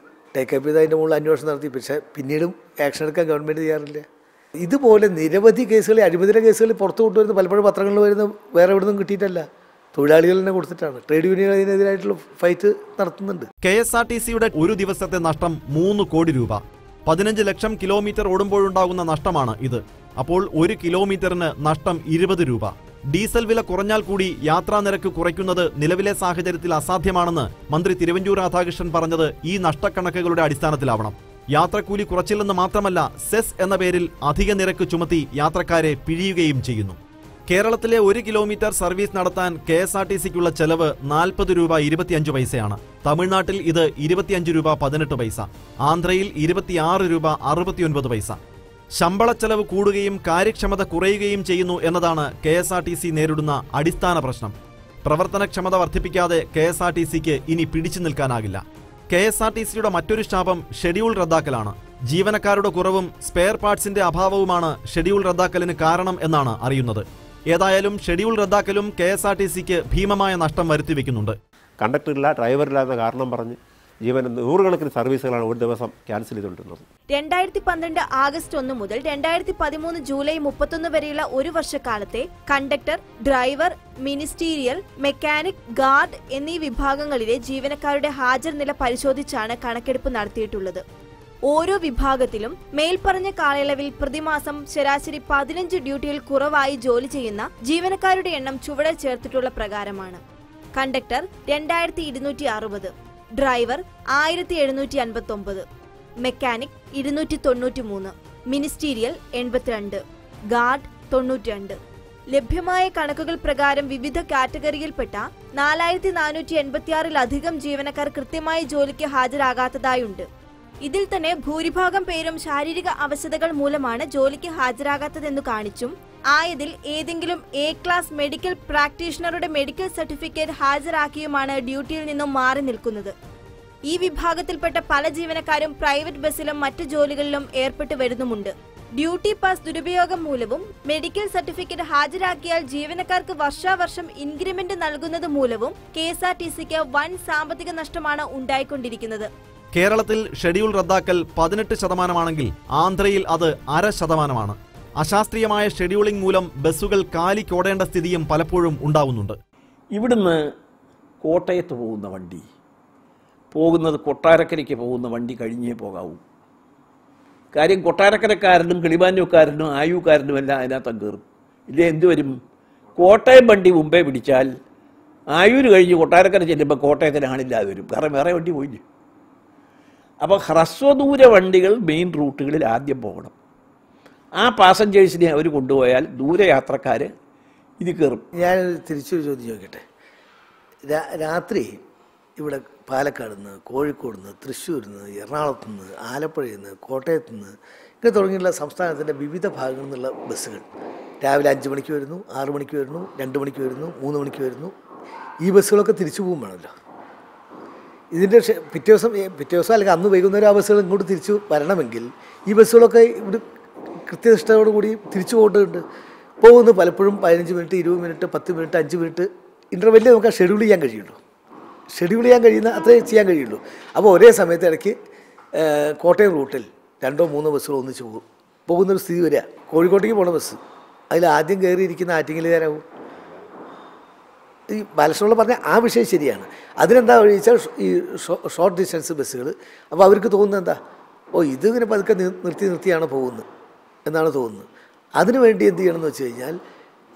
അതിൻ്റെ മുകളിൽ അന്വേഷണം നടത്തി. പക്ഷേ പിന്നീടും ആക്ഷൻ എടുക്കാൻ ഗവൺമെൻറ് ചെയ്യാറില്ല. ഇതുപോലെ നിരവധി കേസുകൾ, അഴിമതിയുടെ കേസുകൾ പുറത്തു കൊണ്ടുവരുന്ന പലപ്പോഴും പത്രങ്ങളിൽ വരുന്ന വേറെ എവിടെ നിന്നും കിട്ടിയിട്ടല്ല, തൊഴിലാളികൾ തന്നെ കൊടുത്തിട്ടാണ്. ട്രേഡ് യൂണിയൻ അതിനെതിരായിട്ടുള്ള ഫൈറ്റ് നടത്തുന്നുണ്ട്. KSRTCയുടെ ഒരു ദിവസത്തെ നഷ്ടം 3 കോടി രൂപ. 15 ലക്ഷം കിലോമീറ്റർ ഓടുമ്പോഴുണ്ടാകുന്ന നഷ്ടമാണ് ഇത്. അപ്പോൾ 1 കിലോമീറ്ററിന് നഷ്ടം 20 രൂപ. ഡീസൽ വില കുറഞ്ഞാൽ കൂടി യാത്രാ നിരക്ക് കുറയ്ക്കുന്നത് നിലവിലെ സാഹചര്യത്തിൽ അസാധ്യമാണെന്ന് മന്ത്രി തിരുവഞ്ചൂർ രാധാകൃഷ്ണൻ പറഞ്ഞത് ഈ നഷ്ടക്കണക്കുകളുടെ അടിസ്ഥാനത്തിലാവണം. യാത്രക്കൂലി കുറച്ചില്ലെന്ന് മാത്രമല്ല, സെസ് എന്ന പേരിൽ അധിക നിരക്ക് ചുമത്തി യാത്രക്കാരെ പിഴിയുകയും ചെയ്യുന്നു. കേരളത്തിലെ 1 കിലോമീറ്റർ സർവീസ് നടത്താൻ KSRTCക്കുള്ള ചെലവ് 40 രൂപ 25 പൈസയാണ്. തമിഴ്നാട്ടിൽ ഇത് 25 രൂപ 18 പൈസ, ആന്ധ്രയിൽ 26 രൂപ 69 പൈസ. ശമ്പളച്ചെലവ് കൂടുകയും കാര്യക്ഷമത കുറയുകയും ചെയ്യുന്നു എന്നതാണ് KSRTC നേരിടുന്ന അടിസ്ഥാന പ്രശ്നം. പ്രവർത്തനക്ഷമത വർദ്ധിപ്പിക്കാതെ KSRTCക്ക് ഇനി പിടിച്ചു നിൽക്കാനാകില്ല. KSRTCയുടെ മറ്റൊരു ശാപം ഷെഡ്യൂൾ റദ്ദാക്കലാണ്. ജീവനക്കാരുടെ കുറവും സ്പെയർ പാർട്സിന്റെ അഭാവവുമാണ് ഷെഡ്യൂൾ റദ്ദാക്കലിന് കാരണം എന്നാണ് അറിയുന്നത്. ഏതായാലും ഷെഡ്യൂൾ റദ്ദാക്കലും KSRTCക്ക് ഭീമമായ നഷ്ടം വരുത്തിവെക്കുന്നുണ്ട്. കണ്ടക്ടറില്ല, ഡ്രൈവറില്ല എന്ന കാരണം പറഞ്ഞ് ജീവൻ 100 കണക്കിന് സർവീസുകളാണ് ഒരു ദിവസം ക്യാൻസൽ ചെയ്തുകൊണ്ടിരുന്നത്. 2012 ആഗസ്റ്റ് 1 മുതൽ 2013 ജൂലൈ 31 വരെയുള്ള ഒരു വർഷക്കാലത്തെ conductor, driver, ministerial, mechanic, guard എന്നീ വിഭാഗങ്ങളിലെ ജീവനക്കാരുടെ ഹാജർ നില പരിശോധിച്ചാണ് കണക്കെടുപ്പ് നടത്തിയിട്ടുള്ളത്. ഓരോ വിഭാഗത്തിലും മേൽപ്പറഞ്ഞ കാലയളവിൽ പ്രതിമാസം ശരാശരി 15 ഡ്യൂട്ടിയിൽ കുറവായി ജോലി ചെയ്യുന്ന ജീവനക്കാരുടെ എണ്ണം ചുവടെ ചേർത്തിട്ടുള്ള പ്രകാരമാണ്. Conductor 2260, driver 1759, mechanic 293, ministerial 82, guard 92. ലഭ്യമായ കണക്കുകൾ പ്രകാരം വിവിധ കാറ്റഗറിയിൽപ്പെട്ട 4486-ലധികം ജീവനക്കാർ കൃത്യമായി ജോലിക്ക് ഹാജരാകാത്തതായുണ്ട്. ഇതിൽ തന്നെ ഭൂരിഭാഗം പേരും ശാരീരിക അവശതകൾ മൂലമാണ് ജോലിക്ക് ഹാജരാകാത്തതെന്നു കാണിച്ചും ആയതിൽ ഏതെങ്കിലും A ക്ലാസ് മെഡിക്കൽ പ്രാക്ടീഷണറുടെ മെഡിക്കൽ സർട്ടിഫിക്കറ്റ് ഹാജരാക്കിയുമാണ് ഡ്യൂട്ടിയിൽ നിന്നും മാറി നിൽക്കുന്നത്. ഈ വിഭാഗത്തിൽപ്പെട്ട പല ജീവനക്കാരും പ്രൈവറ്റ് ബസ്സിലും മറ്റു ജോലികളിലും ഏർപ്പെട്ടു വരുന്നുമുണ്ട്. ഡ്യൂട്ടി പാസ് ദുരുപയോഗം മൂലവും മെഡിക്കൽ സർട്ടിഫിക്കറ്റ് ഹാജരാക്കിയാൽ ജീവനക്കാർക്ക് വർഷാവർഷം ഇൻക്രിമെന്റ് നൽകുന്നത് മൂലവും KSRTCക്ക് വൻ സാമ്പത്തിക നഷ്ടമാണ് ഉണ്ടായിക്കൊണ്ടിരിക്കുന്നത്. കേരളത്തിൽ ഷെഡ്യൂൾ റദ്ദാക്കൽ 18% ആന്ധ്രയിൽ അത് 0.5%. അശാസ്ത്രീയമായ ഷെഡ്യൂളിംഗ് മൂലം ബസ്സുകൾ കാലിക്കോടേണ്ട സ്ഥിതിയും പലപ്പോഴും ഉണ്ടാവുന്നുണ്ട്. ഇവിടുന്ന് കോട്ടയത്ത് പോകുന്ന വണ്ടി പോകുന്നത് കൊട്ടാരക്കരയ്ക്ക് പോകുന്ന വണ്ടി കഴിഞ്ഞേ പോകാവൂ. കാര്യം കൊട്ടാരക്കരക്കാരനും കിളിമാനൂക്കാരനും ആയൂക്കാരനും എല്ലാം അതിനകത്ത് കയറും. ഇല്ലേ എന്ത് വരും? കോട്ടയം വണ്ടി മുമ്പേ പിടിച്ചാൽ ആയൂർ കഴിഞ്ഞ് കൊട്ടാരക്കര ചെല്ലുമ്പോൾ കോട്ടയത്തിന് ആളില്ലാതെ വരും. കാരണം വേറെ വണ്ടി പോയില്ലേ. അപ്പോൾ ഹ്രസ്വദൂര വണ്ടികൾ മെയിൻ റൂട്ടുകളിൽ ആദ്യം പോകണം. ആ പാസഞ്ചേഴ്സിനെ അവർ കൊണ്ടുപോയാൽ ദൂരയാത്രക്കാർ ഇത് കയറും. ഞാൻ തിരിച്ചൊരു ചോദ്യം ചോദിക്കട്ടെ. രാത്രി ഇവിടെ പാലക്കാട് നിന്ന്, കോഴിക്കോട് നിന്ന്, തൃശ്ശൂരിൽ നിന്ന്, എറണാകുളത്ത് നിന്ന്, ആലപ്പുഴയിൽ നിന്ന്, കോട്ടയത്ത് നിന്ന് ഇങ്ങനെ തുടങ്ങിയുള്ള സംസ്ഥാനത്തിൻ്റെ വിവിധ ഭാഗങ്ങളിൽ നിന്നുള്ള ബസ്സുകൾ രാവിലെ 5 മണിക്ക് വരുന്നു, 6 മണിക്ക് വരുന്നു, 2 മണിക്ക് വരുന്നു, 3 മണിക്ക് വരുന്നു. ഈ ബസ്സുകളൊക്കെ തിരിച്ചു പോകും വേണമല്ലോ. ഇതിൻ്റെ പിറ്റേ ദിവസം അല്ലെങ്കിൽ അന്ന് വൈകുന്നേരം ആ ബസ്സുകൾ ഇങ്ങോട്ട് തിരിച്ചു വരണമെങ്കിൽ ഈ ബസ്സുകളൊക്കെ ഇവിടെ കൃത്യനിഷ്ഠയോടുകൂടി തിരിച്ചു പോകേണ്ടതുണ്ട്. പോകുന്നത് പലപ്പോഴും 15 മിനിറ്റ്, 20 മിനിറ്റ്, 10 മിനിറ്റ്, 5 മിനിറ്റ് ഇൻ്റർവെല്ലിൽ നമുക്ക് ആ ഷെഡ്യൂൾ ചെയ്യാൻ കഴിയുള്ളൂ. ഷെഡ്യൂൾ ചെയ്യാൻ കഴിയുന്ന അത്രേ ചെയ്യാൻ കഴിയുള്ളൂ. അപ്പോൾ ഒരേ സമയത്ത് ഇടയ്ക്ക് കോട്ടയം റൂട്ടിൽ 2-3 ബസ്സുകൾ ഒന്നിച്ച് പോകുന്നൊരു സ്ഥിതി വരിക. കോഴിക്കോട്ടേക്ക് പോണ ബസ് അതിൽ ആദ്യം കയറിയിരിക്കുന്ന ആറ്റിങ്ങലുകാരാവും. ഈ ബാലകൃഷ്ണപിള്ള പറഞ്ഞ ആ വിഷയം ശരിയാണ്. അതിനെന്താ ചോദിച്ചാൽ ഈ ഷോർട്ട് ഡിസ്റ്റൻസ് ബസ്സുകൾ, അപ്പോൾ അവർക്ക് തോന്നുന്നത് എന്താ, ഇതിങ്ങനെ പതുക്കെ നിർത്തിയാണ് പോകുന്നത് എന്നാണ് തോന്നുന്നത്. അതിനുവേണ്ടി എന്ത് ചെയ്യണമെന്ന് വെച്ച് കഴിഞ്ഞാൽ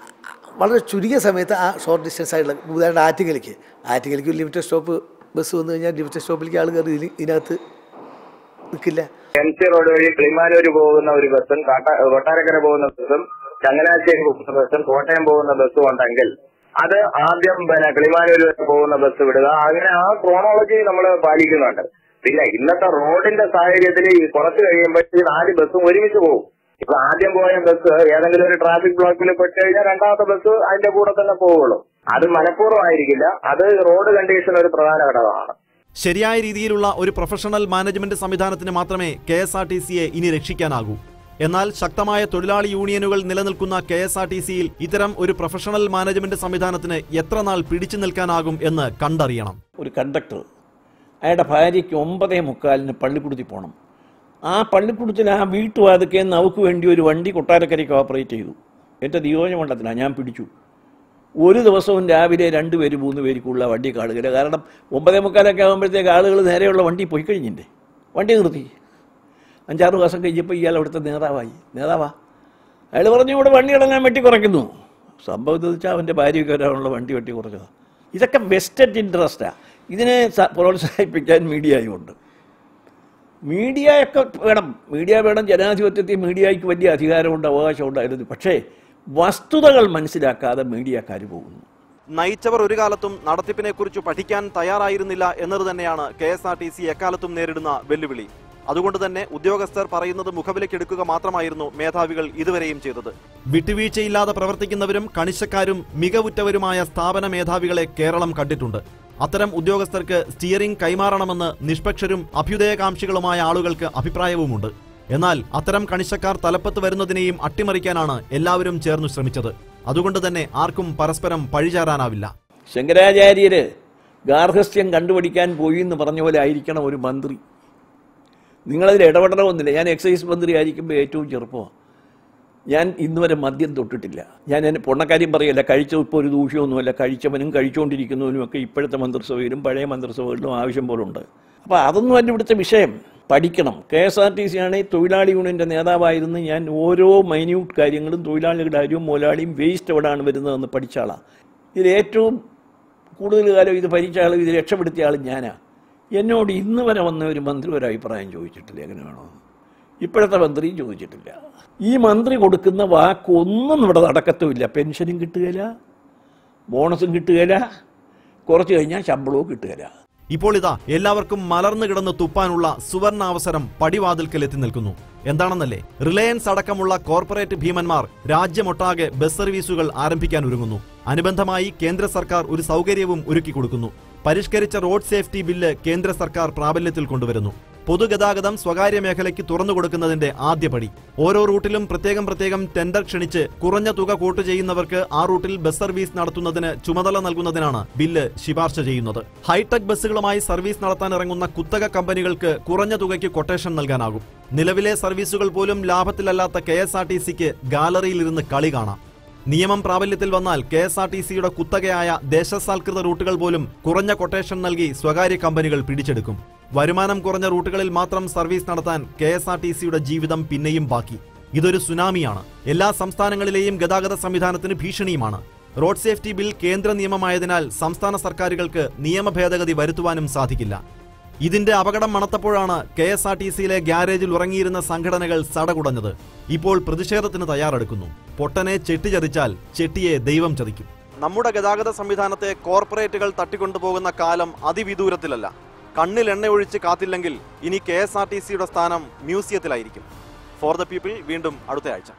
വളരെ ചുരുങ്ങിയ സമയത്ത് ആ ഷോർട്ട് ഡിസ്റ്റൻസ് ആയിട്ടുള്ള, ഉദാഹരണം ആറ്റിങ്ങലേക്ക് ഒരു ലിമിറ്റഡ് സ്റ്റോപ്പ് ബസ് വന്നു കഴിഞ്ഞാൽ ലിമിറ്റഡ് സ്റ്റോപ്പിലേക്ക് ആൾ കയറി ഇതിനകത്ത് നിൽക്കില്ല. MC റോഡ് വഴി കിളിമാനൂർ പോകുന്ന ഒരു ബസ്സും കൊട്ടാരക്കര പോകുന്ന ബസ്സും ചങ്ങനാശ്ശേരി പോകുന്ന ബസ്സും കോട്ടയം പോകുന്ന ബസ്സും ഉണ്ടെങ്കിൽ അത് ആദ്യം കിളിമാനൂർ പോകുന്ന ബസ് വിടുക. അങ്ങനെ ആ ക്രോണോളജി നമ്മൾ പാലിക്കുന്നുണ്ട്. പിന്നെ ഇന്നത്തെ റോഡിന്റെ സാഹചര്യത്തിൽ കുറച്ച് കഴിയുമ്പോൾ 4 ബസ്സും ഒരുമിച്ച് പോകും. ഇപ്പൊ ആദ്യം പോയ ബസ് ഏതെങ്കിലും ഒരു ട്രാഫിക് ബ്ലോക്കിൽ പെട്ട് കഴിഞ്ഞാൽ രണ്ടാമത്തെ ബസ് അതിന്റെ കൂടെ തന്നെ പോവുള്ളൂ. അത് മനഃപൂർവ്വമായിരിക്കില്ല. അത് റോഡ് കണ്ടീഷൻ ഒരു പ്രധാന ഘടകമാണ്. ശരിയായ രീതിയിലുള്ള ഒരു പ്രൊഫഷണൽ മാനേജ്മെന്റ് സംവിധാനത്തിന് മാത്രമേ KSRTCയെ ഇനി രക്ഷിക്കാനാകൂ. എന്നാൽ ശക്തമായ തൊഴിലാളി യൂണിയനുകൾ നിലനിൽക്കുന്ന KSRTCയിൽ ഇത്തരം ഒരു പ്രൊഫഷണൽ മാനേജ്മെന്റ് സംവിധാനത്തിന് എത്ര നാൾ പിടിച്ചു നിൽക്കാനാകും എന്ന് കണ്ടറിയണം. ഒരു കണ്ടക്ടർ അയാളുടെ ഭാര്യയ്ക്ക് 9:45 പള്ളിക്കുടുത്തി പോകണം. ആ പള്ളിക്കുടത്തിൽ ആ വീട്ടുവാതിക്കെ നമുക്ക് വേണ്ടി ഒരു വണ്ടി കൊട്ടാരക്കരയ്ക്ക് ഓപ്പറേറ്റ് ചെയ്തു. എൻ്റെ നിയോജകമണ്ഡലത്തിലാണ് ഞാൻ പിടിച്ചു. ഒരു ദിവസവും രാവിലെ 2 പേര് 3 പേർക്കുള്ള വണ്ടി കാണുകയില്ല. കാരണം 9:45 ആകുമ്പോഴത്തേക്ക് ആളുകൾ നേരെയുള്ള വണ്ടി പോയി കഴിഞ്ഞില്ലേ, വണ്ടി നിർത്തി. 5-6 മാസം കഴിഞ്ഞപ്പോൾ ഇയാൾ അവിടുത്തെ നേതാവാ അയാൾ പറഞ്ഞു ഇവിടെ വണ്ടികളെല്ലാം വെട്ടി കുറയ്ക്കുന്നു. സംഭവം എന്ന് വെച്ചാൽ അവൻ്റെ ഭാര്യയ്ക്ക് വരാനുള്ള വണ്ടി വെട്ടി കുറച്ചതാണ്. ഇതൊക്കെ വെസ്റ്റഡ് ഇൻട്രസ്റ്റാണ്. ഇതിനെ പ്രോത്സാഹിപ്പിക്കാൻ മീഡിയയുമുണ്ട്. മീഡിയയൊക്കെ വേണം. ജനാധിപത്യത്തിൽ മീഡിയയ്ക്ക് വലിയ അധികാരമുണ്ട്, അവകാശമുണ്ടായിരുന്നു. പക്ഷേ വസ്തുതകൾ മനസ്സിലാക്കാതെ മീഡിയക്കാർ പോകുന്നു. നയിച്ചവർ ഒരു കാലത്തും നടത്തിപ്പിനെക്കുറിച്ച് പഠിക്കാൻ തയ്യാറായിരുന്നില്ല എന്നത് തന്നെയാണ് KSRTC എക്കാലത്തും നേരിടുന്ന വെല്ലുവിളി. അതുകൊണ്ട് തന്നെ ഉദ്യോഗസ്ഥർ പറയുന്നത് മുഖവിലക്കെടുക്കുക മാത്രമായിരുന്നു മേധാവികൾ ഇതുവരെയും ചെയ്തത്. വിട്ടുവീഴ്ചയില്ലാതെ പ്രവർത്തിക്കുന്നവരും കണിശക്കാരും മികവുറ്റവരുമായ സ്ഥാപന മേധാവികളെ കേരളം കണ്ടിട്ടുണ്ട്. അത്തരം ഉദ്യോഗസ്ഥർക്ക് സ്റ്റിയറിംഗ് കൈമാറണമെന്ന് നിഷ്പക്ഷരും അഭ്യുദയകാംക്ഷികളുമായ ആളുകൾക്ക് അഭിപ്രായവുമുണ്ട്. എന്നാൽ അത്തരം കണിശക്കാർ തലപ്പത്ത് വരുന്നതിനെയും അട്ടിമറിക്കാനാണ് എല്ലാവരും ചേർന്നു ശ്രമിച്ചത്. അതുകൊണ്ട് തന്നെ ആർക്കും പരസ്പരം പഴിചാരാനാവില്ല. ശങ്കരാചാര്യര് ഗാർഹസ്ഥ്യം കണ്ടുപിടിക്കാൻ പോയി എന്ന് പറഞ്ഞ പോലെ ആയിരിക്കണം ഒരു മന്ത്രി. നിങ്ങളതിൽ ഇടപെടണമെന്നില്ല. ഞാൻ എക്സൈസ് മന്ത്രി ആയിരിക്കുമ്പോൾ ഏറ്റവും ചെറുപ്പമാണ്. ഞാൻ ഇന്നുവരെ മദ്യം തൊട്ടിട്ടില്ല. ഞാൻ എൻ്റെ പൊണ്ണക്കാര്യം പറയല്ല, കഴിച്ച ഇപ്പോൾ ഒരു ദൂഷ്യമൊന്നുമല്ല. കഴിച്ചവനും കഴിച്ചുകൊണ്ടിരിക്കുന്നവനുമൊക്കെ ഇപ്പോഴത്തെ മന്ത്രിസഭയിലും പഴയ മന്ത്രിസഭകളിലും ആവശ്യം പോലുണ്ട്. അപ്പോൾ അതൊന്നും അല്ല ഇവിടുത്തെ വിഷയം. പഠിക്കണം. KSRTC ആണെങ്കിൽ തൊഴിലാളി യൂണിയൻ്റെ നേതാവായിരുന്നു ഞാൻ. ഓരോ മൈന്യൂട്ട് കാര്യങ്ങളും തൊഴിലാളികളുടെ കാര്യവും മുതലാളിയും വേസ്റ്റ് എവിടെയാണ് വരുന്നതെന്ന് പഠിച്ച ആളാണ്. ഇതിൽ ഏറ്റവും കൂടുതൽ കാലം ഇത് ഭരിച്ച ആളും ഇത് രക്ഷപ്പെടുത്തിയ ആളും ഞാനാണ്. എന്നോട് ഇന്ന് വരെ വന്ന ഒരു മന്ത്രി ഒരു അഭിപ്രായം ചോദിച്ചിട്ടില്ല എങ്ങനെ വേണമെന്ന്. ഇപ്പോഴത്തെ മന്ത്രിയും ചോദിച്ചിട്ടില്ല. ഈ മന്ത്രി കൊടുക്കുന്ന വാക്കൊന്നും ഇവിടെ നടക്കത്തുമില്ല. പെൻഷനും കിട്ടുകയില്ല, ബോണസും കിട്ടുകയില്ല, കുറച്ച് കഴിഞ്ഞാൽ ശമ്പളവും കിട്ടുകയില്ല. ഇപ്പോൾ ഇതാ എല്ലാവർക്കും മലർന്നു കിടന്ന് തുപ്പാനുള്ള സുവർണാവസരം പടിവാതിൽക്കൽ എത്തി നിൽക്കുന്നു. എന്താണെന്നല്ലേ, റിലയൻസ് അടക്കമുള്ള കോർപ്പറേറ്റ് ഭീമന്മാർ രാജ്യമൊട്ടാകെ ബസ് സർവീസുകൾ ആരംഭിക്കാൻ ഒരുങ്ങുന്നു. അനുബന്ധമായി കേന്ദ്ര സർക്കാർ ഒരു സൗകര്യവും ഒരുക്കി കൊടുക്കുന്നു. പരിഷ്കരിച്ച റോഡ് സേഫ്റ്റി ബില്ല് കേന്ദ്ര സർക്കാർ പ്രാബല്യത്തിൽ കൊണ്ടുവരുന്നു. പൊതുഗതാഗതം സ്വകാര്യ മേഖലയ്ക്ക് തുറന്നുകൊടുക്കുന്നതിന്റെ ആദ്യപടി. ഓരോ റൂട്ടിലും പ്രത്യേകം ടെൻഡർ ക്ഷണിച്ച് കുറഞ്ഞ തുക കോട്ട് ചെയ്യുന്നവർക്ക് ആ റൂട്ടിൽ ബസ് സർവീസ് നടത്തുന്നതിന് ചുമതല നൽകുന്നതിനാണ് ബില്ല് ശുപാർശ ചെയ്യുന്നത്. ഹൈടെക് ബസ്സുകളുമായി സർവീസ് നടത്താൻ ഇറങ്ങുന്ന കുത്തക കമ്പനികൾക്ക് കുറഞ്ഞ തുകയ്ക്ക് കൊട്ടേഷൻ നൽകാനാകും. നിലവിലെ സർവീസുകൾ പോലും ലാഭത്തിലല്ലാത്ത KSRTCക്ക് ഗാലറിയിലിരുന്ന് കളി കാണാം. നിയമം പ്രാബല്യത്തിൽ വന്നാൽ KSRTCയുടെ കുത്തകയായ ദേശസാൽകൃത റൂട്ടുകൾ പോലും കുറഞ്ഞ കൊട്ടേഷൻ നൽകി സ്വകാര്യ കമ്പനികൾ പിടിച്ചെടുക്കും. വരുമാനം കുറഞ്ഞ റൂട്ടുകളിൽ മാത്രം സർവീസ് നടത്താൻ KSRTCയുടെ ജീവിതം പിന്നെയും ബാക്കി. ഇതൊരു സുനാമിയാണ്. എല്ലാ സംസ്ഥാനങ്ങളിലെയും ഗതാഗത സംവിധാനത്തിന് ഭീഷണിയുമാണ്. റോഡ് സേഫ്റ്റി ബിൽ കേന്ദ്ര നിയമമായതിനാൽ സംസ്ഥാന സർക്കാരുകൾക്ക് നിയമ ഭേദഗതി വരുത്തുവാനും സാധിക്കില്ല. ഇതിന്റെ അപകടം മണത്തപ്പോഴാണ് KSRTCയിലെ ഗ്യാരേജിൽ ഉറങ്ങിയിരുന്ന സംഘടനകൾ സടകുടഞ്ഞത്. ഇപ്പോൾ പ്രതിഷേധത്തിന് തയ്യാറെടുക്കുന്നു. പൊട്ടനെ ചെട്ടിച്ചതിച്ചാൽ ചെട്ടിയെ ദൈവം ചതിക്കും. നമ്മുടെ ഗതാഗത സംവിധാനത്തെ കോർപ്പറേറ്റുകൾ തട്ടിക്കൊണ്ടുപോകുന്ന കാലം അതിവിദൂരത്തിലല്ല. കണ്ണിൽ എണ്ണ ഒഴിച്ച് കാത്തില്ലെങ്കിൽ ഇനി KSRTCയുടെ സ്ഥാനം മ്യൂസിയത്തിലായിരിക്കും. ഫോർ ദ പീപ്പിൾ വീണ്ടും അടുത്തയാഴ്ച.